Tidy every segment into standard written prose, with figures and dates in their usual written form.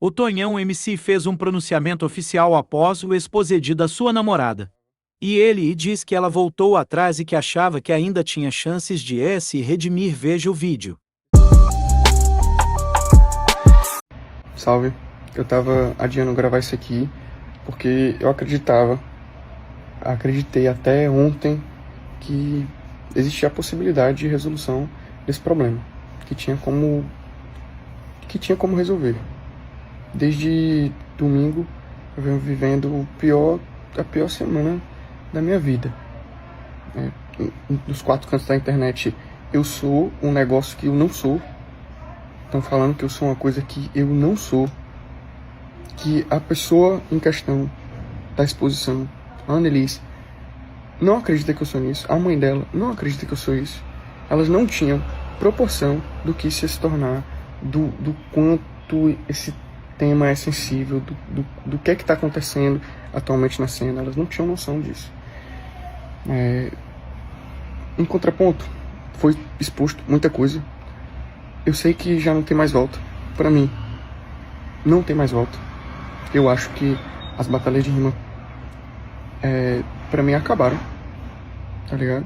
O Tonhão MC fez um pronunciamento oficial após o exposed da sua namorada. E ele diz que ela voltou atrás e que achava que ainda tinha chances de se redimir. Veja o vídeo. Salve, eu tava adiando gravar isso aqui porque eu acreditei até ontem que existia a possibilidade de resolução desse problema, que tinha como resolver. Desde domingo eu venho vivendo a pior semana da minha vida. Nos quatro cantos da internet eu sou um negócio que eu não sou. Estão falando que eu sou uma coisa que eu não sou. Que a pessoa em questão da exposição, a Annelise, não acredita que eu sou nisso. A mãe dela não acredita que eu sou isso. Elas não tinham proporção do que isso ia se tornar, do quanto esse tema é sensível, do que é que está acontecendo atualmente na cena. Elas não tinham noção disso. Em contraponto, foi exposto muita coisa. Eu sei que já não tem mais volta. Pra mim, não tem mais volta. Eu acho que as batalhas de rima, pra mim, acabaram. Tá ligado?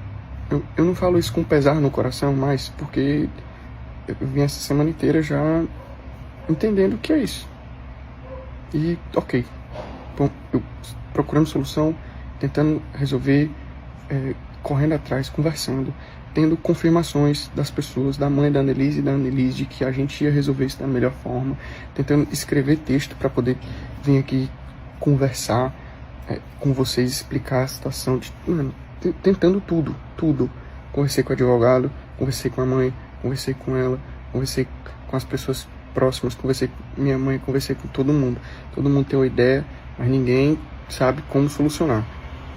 Eu não falo isso com pesar no coração, mas porque eu vim essa semana inteira já entendendo o que é isso. E, ok. Bom, eu procurando solução, tentando resolver, correndo atrás, conversando, tendo confirmações das pessoas, da mãe da Annelise e da Annelise, de que a gente ia resolver isso da melhor forma, tentando escrever texto para poder vir aqui conversar com vocês, explicar a situação, tentando tudo. Conversei com o advogado, conversei com a mãe, conversei com ela, conversei com as pessoas próximas, conversei com minha mãe, conversei com todo mundo. Todo mundo tem uma ideia, mas ninguém sabe como solucionar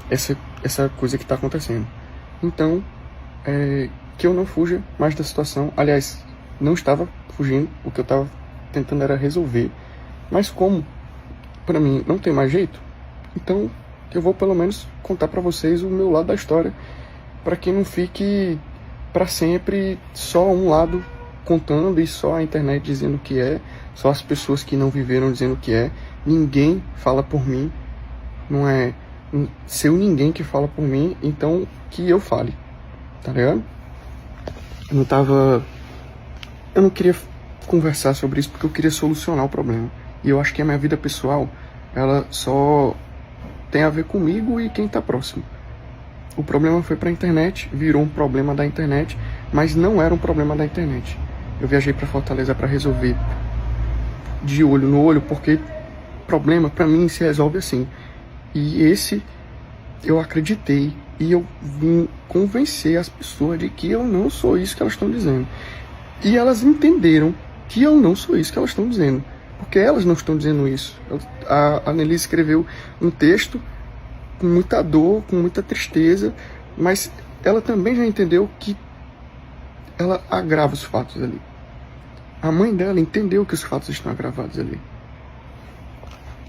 essa coisa que está acontecendo. Então, que eu não fuja mais da situação. Aliás, não estava fugindo, o que eu estava tentando era resolver. Mas como, para mim, não tem mais jeito, então eu vou pelo menos contar para vocês o meu lado da história, para que não fique para sempre só um lado contando e só a internet dizendo o que é, só as pessoas que não viveram dizendo o que é. Ninguém fala por mim, não é seu ninguém que fala por mim, então que eu fale, tá ligado? Eu não queria conversar sobre isso porque eu queria solucionar o problema. E eu acho que a minha vida pessoal, ela só tem a ver comigo e quem tá próximo. O problema foi pra internet, virou um problema da internet, mas não era um problema da internet. Eu viajei pra Fortaleza pra resolver de olho no olho, porque problema pra mim se resolve assim. E esse eu acreditei e eu vim convencer as pessoas de que eu não sou isso que elas estão dizendo. E elas entenderam que eu não sou isso que elas estão dizendo, porque elas não estão dizendo isso. A Annelise escreveu um texto com muita dor, com muita tristeza, mas ela também já entendeu que ela agrava os fatos ali. A mãe dela entendeu que os fatos estão agravados ali.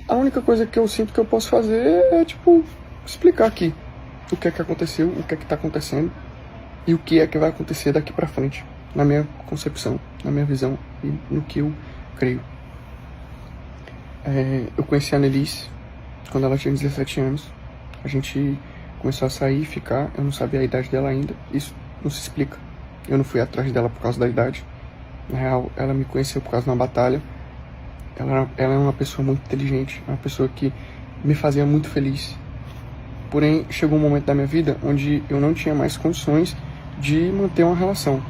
A única coisa que eu sinto que eu posso fazer é, explicar aqui o que é que aconteceu, o que é que tá acontecendo e o que é que vai acontecer daqui pra frente, na minha concepção, na minha visão e no que eu creio. Eu conheci a Annelise quando ela tinha 17 anos. A gente começou a sair e ficar. Eu não sabia a idade dela ainda. Isso não se explica. Eu não fui atrás dela por causa da idade. Na real, ela me conheceu por causa de uma batalha. Ela é uma pessoa muito inteligente, uma pessoa que me fazia muito feliz. Porém, chegou um momento da minha vida onde eu não tinha mais condições de manter uma relação.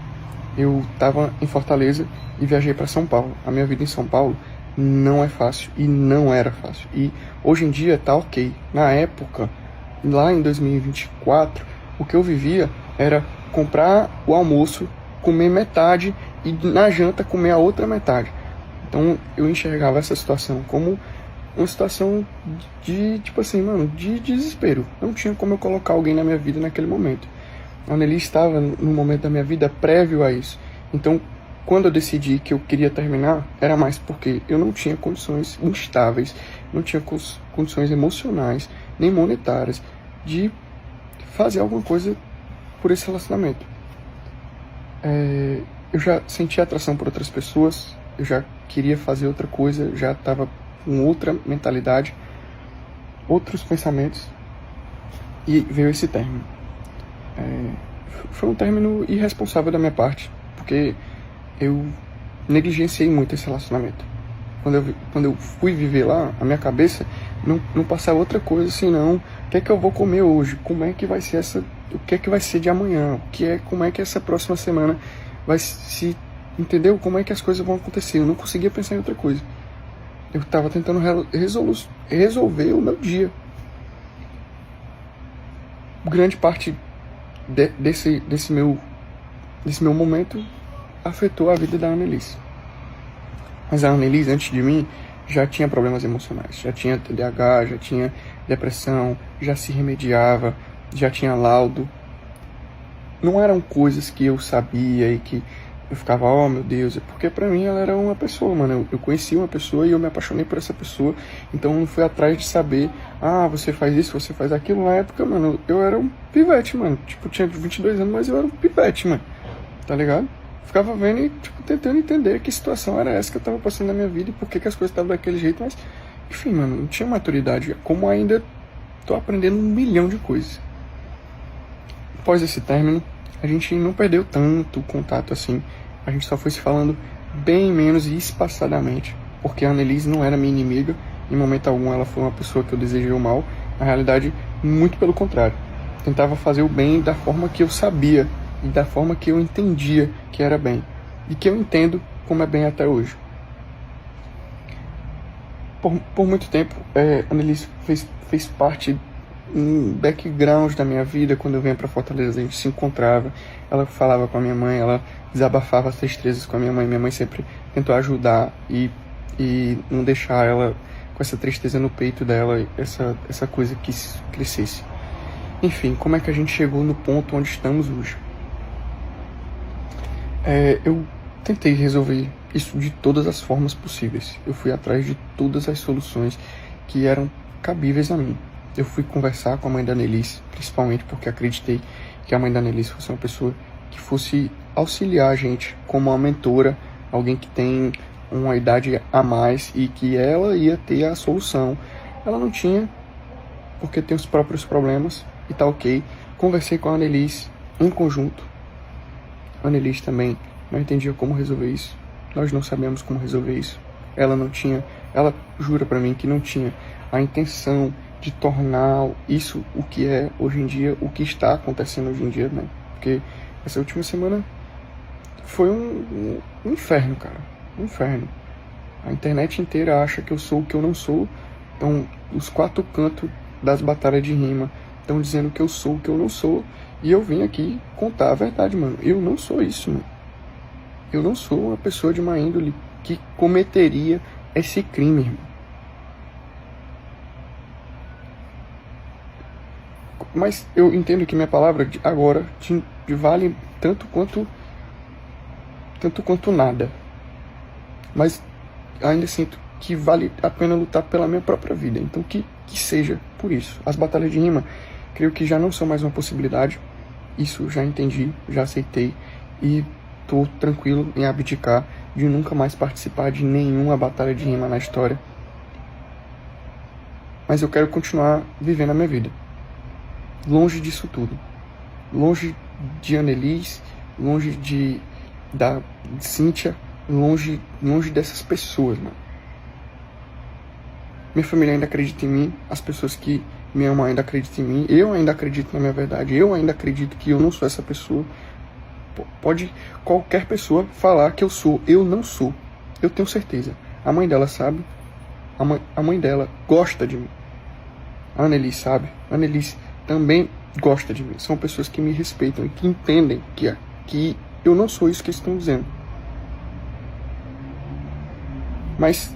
Eu estava em Fortaleza e viajei para São Paulo. A minha vida em São Paulo não é fácil e não era fácil. E hoje em dia tá ok. Na época, lá em 2024, o que eu vivia era comprar o almoço, comer metade e na janta comer a outra metade. Então eu enxergava essa situação como uma situação de desespero. Não tinha como eu colocar alguém na minha vida naquele momento. A Annelise estava no momento da minha vida prévio a isso. Então, quando eu decidi que eu queria terminar, era mais porque eu não tinha condições instáveis, não tinha condições emocionais, nem monetárias, de fazer alguma coisa por esse relacionamento. Eu já senti atração por outras pessoas, eu já queria fazer outra coisa, já estava com outra mentalidade, outros pensamentos, e veio esse término. Foi um término irresponsável da minha parte, porque eu negligenciei muito esse relacionamento. Quando eu fui viver lá, a minha cabeça não passava outra coisa senão: o que é que eu vou comer hoje? Como é que vai ser o que é que vai ser de amanhã? Como é que essa próxima semana vai se... Entendeu? Como é que as coisas vão acontecer? Eu não conseguia pensar em outra coisa. Eu estava tentando resolver o meu dia. Grande parte desse meu momento afetou a vida da Annelise. Mas a Annelise, antes de mim, já tinha problemas emocionais. Já tinha TDAH, já tinha depressão, já se remediava, já tinha laudo. Não eram coisas que eu sabia e que eu ficava, oh meu Deus, porque pra mim ela era uma pessoa, mano. Eu conheci uma pessoa e eu me apaixonei por essa pessoa. Então eu não fui atrás de saber, você faz isso, você faz aquilo. Na época, mano, eu era um pivete, mano. Tipo, eu tinha 22 anos, mas eu era um pivete, mano. Tá ligado? Ficava vendo e, tipo, tentando entender que situação era essa que eu tava passando na minha vida e por que as coisas estavam daquele jeito. Mas, enfim, mano, não tinha maturidade. Como ainda tô aprendendo 1 milhão de coisas. Após esse término, a gente não perdeu tanto contato assim. A gente só foi se falando bem menos e espaçadamente, porque a Annelise não era minha inimiga. Em momento algum ela foi uma pessoa que eu desejei o mal. Na realidade, muito pelo contrário. Tentava fazer o bem da forma que eu sabia e da forma que eu entendia que era bem. E que eu entendo como é bem até hoje. Por muito tempo, a Annelise fez parte background da minha vida. Quando eu vinha para Fortaleza, a gente se encontrava, ela falava com a minha mãe, ela desabafava as tristezas com a minha mãe sempre tentou ajudar e não deixar ela com essa tristeza no peito dela, essa coisa que crescesse. Enfim, como é que a gente chegou no ponto onde estamos hoje? Eu tentei resolver isso de todas as formas possíveis. Eu fui atrás de todas as soluções que eram cabíveis a mim. Eu fui conversar com a mãe da Annelise, principalmente porque acreditei que a mãe da Annelise fosse uma pessoa que fosse auxiliar a gente como uma mentora, alguém que tem uma idade a mais e que ela ia ter a solução. Ela não tinha, porque tem os próprios problemas e tá ok. Conversei com a Annelise em conjunto. A Annelise também não entendia como resolver isso. Nós não sabemos como resolver isso. Ela jura pra mim que não tinha a intenção de tornar isso o que é hoje em dia, o que está acontecendo hoje em dia, né? Porque essa última semana foi um inferno, cara. Um inferno. A internet inteira acha que eu sou o que eu não sou. Então, os 4 cantos das batalhas de rima estão dizendo que eu sou o que eu não sou. E eu vim aqui contar a verdade, mano. Eu não sou isso, mano. Eu não sou uma pessoa de má índole que cometeria esse crime, irmão. Mas eu entendo que minha palavra agora vale tanto quanto nada. Mas ainda sinto que vale a pena lutar pela minha própria vida. Então que seja por isso. As batalhas de rima, creio que já não são mais uma possibilidade. Isso já entendi, já aceitei. E tô tranquilo em abdicar de nunca mais participar de nenhuma batalha de rima na história. Mas eu quero continuar vivendo a minha vida. Longe disso tudo. Longe de Annelise, longe da Cíntia, longe dessas pessoas, mano. Minha família ainda acredita em mim, as pessoas que me amam ainda acreditam em mim, eu ainda acredito na minha verdade, eu ainda acredito que eu não sou essa pessoa. Pode qualquer pessoa falar que eu sou, eu não sou. Eu tenho certeza. A mãe dela sabe, a mãe dela gosta de mim. A Annelise sabe, a Annelise também gosta de mim. São pessoas que me respeitam e que entendem que eu não sou isso que eles estão dizendo. Mas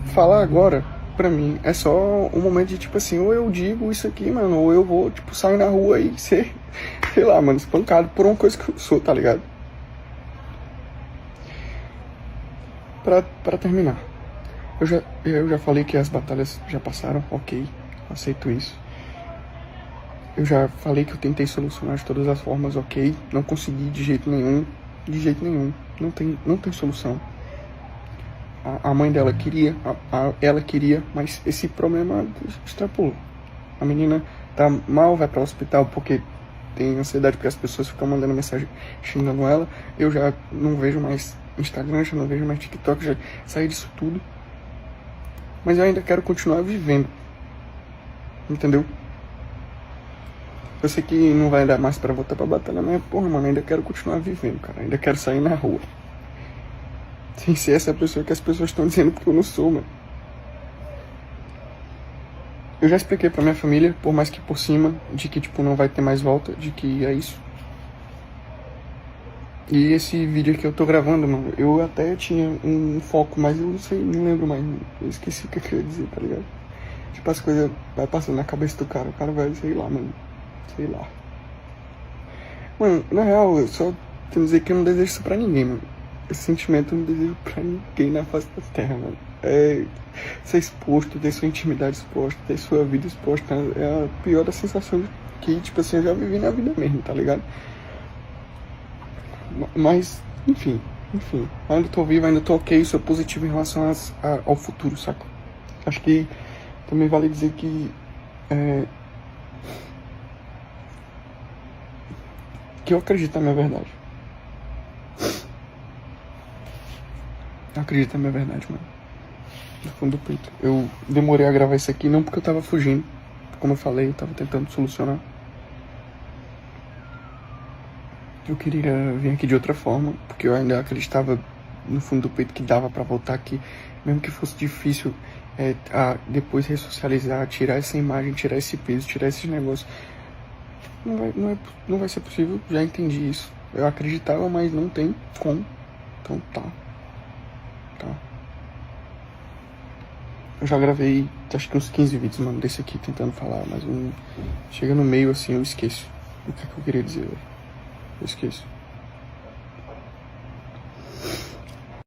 falar agora, pra mim, é só um momento de tipo assim, ou eu digo isso aqui, mano, ou eu vou, tipo, sair na rua e ser, sei lá, mano, espancado por uma coisa que eu sou, tá ligado? Pra terminar, eu já falei que as batalhas já passaram, ok, aceito isso. Eu já falei que eu tentei solucionar de todas as formas, ok, não consegui de jeito nenhum, não tem solução. A mãe dela queria, ela queria, mas esse problema extrapolou. A menina tá mal, vai para o hospital porque tem ansiedade, porque as pessoas ficam mandando mensagem xingando ela. Eu já não vejo mais Instagram, já não vejo mais TikTok, já saí disso tudo. Mas eu ainda quero continuar vivendo. Entendeu? Eu sei que não vai dar mais pra voltar pra batalha, mas porra, mano, ainda quero continuar vivendo, cara. Ainda quero sair na rua. Sem ser essa pessoa que as pessoas estão dizendo que eu não sou, mano. Eu já expliquei pra minha família, por mais que por cima, de que, tipo, não vai ter mais volta, de que é isso. E esse vídeo aqui eu tô gravando, mano, eu até tinha um foco, mas eu não sei, não lembro mais. Eu esqueci o que eu ia dizer, tá ligado? Tipo, as coisas vai passando na cabeça do cara, o cara vai, sei lá, mano. Sei lá. Mano, na real, eu só tenho que dizer que eu não desejo isso pra ninguém, mano. Esse sentimento eu não desejo pra ninguém na face da terra, mano. É ser exposto, ter sua intimidade exposta, ter sua vida exposta. É a pior das sensações que, tipo assim, eu já vivi na vida mesmo, tá ligado? Mas, enfim. Ainda tô vivo, ainda tô ok, sou positivo em relação ao futuro, saca? Acho que também vale dizer que eu acredito na minha verdade. Eu acredito na minha verdade, mano. Do fundo do peito. Eu demorei a gravar isso aqui, não porque eu tava fugindo. Como eu falei, eu tava tentando solucionar. Eu queria vir aqui de outra forma, porque eu ainda acreditava no fundo do peito que dava pra voltar aqui. Mesmo que fosse difícil depois ressocializar, tirar essa imagem, tirar esse peso, tirar esses negócios. Não vai ser possível, já entendi isso. Eu acreditava, mas não tem como. Então tá. Eu já gravei, acho que uns 15 vídeos, mano, desse aqui, tentando falar, mas chega no meio assim, eu esqueço o que eu queria dizer, velho. Eu esqueço.